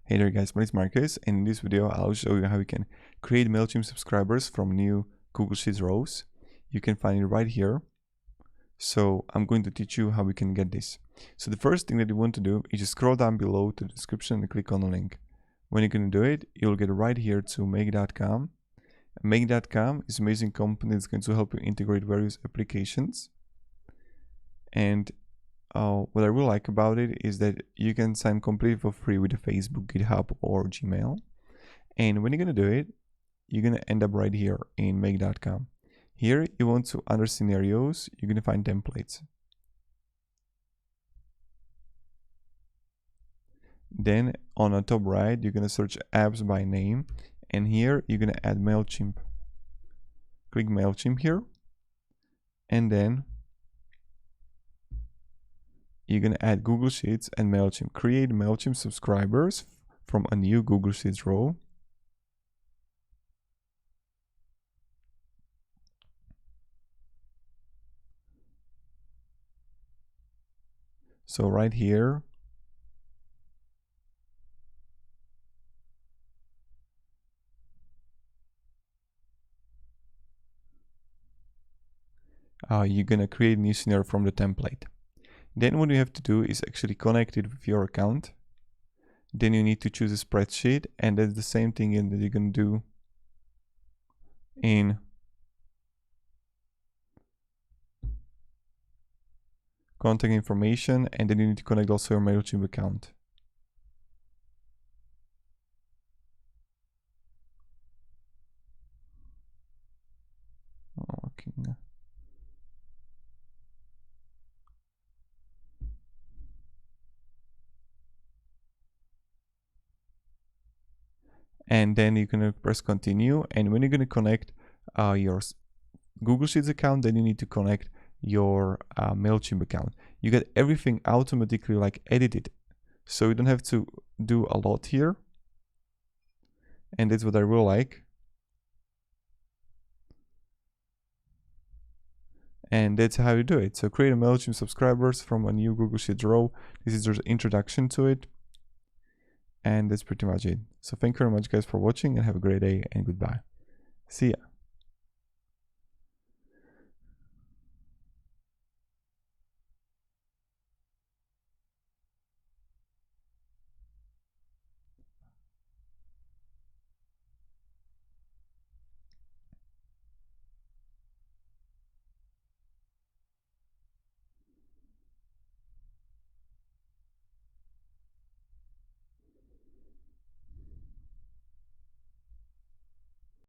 Hey there guys, my name is Marcus, and in this video I'll show you how you can create MailChimp subscribers from new Google Sheets rows. You can find it right here. So I'm going to teach you how we can get this. So the first thing that you want to do is just scroll down below to the description and click on the link. When you're going to do it, you'll get right here to make.com. Make.com is an amazing company that's going to help you integrate various applications. And what I really like about it is that you can sign completely for free with Facebook, GitHub, or Gmail. And when you're going to do it, you're going to end up right here in make.com. Here, you want to, under scenarios, you're going to find templates. Then on the top right, you're going to search apps by name. And here, you're going to add MailChimp. Click MailChimp here. And then you're going to add Google Sheets and MailChimp. Create MailChimp subscribers from a new Google Sheets row. So right here, you're going to create a new scenario from the template. Then what you have to do is actually connect it with your account. Then you need to choose a spreadsheet, and that's the same thing that you're going to do in contact information, and then you need to connect also your MailChimp account. Okay. And then you're going to press continue, and when you're going to connect your Google Sheets account, then you need to connect your MailChimp account. You get everything automatically like edited, so you don't have to do a lot here, and that's what I really like. And that's how you do it. So create a MailChimp subscribers from a new Google Sheets row. This is just introduction to it. And that's pretty much it. So thank you very much guys for watching, and have a great day, and goodbye. See ya.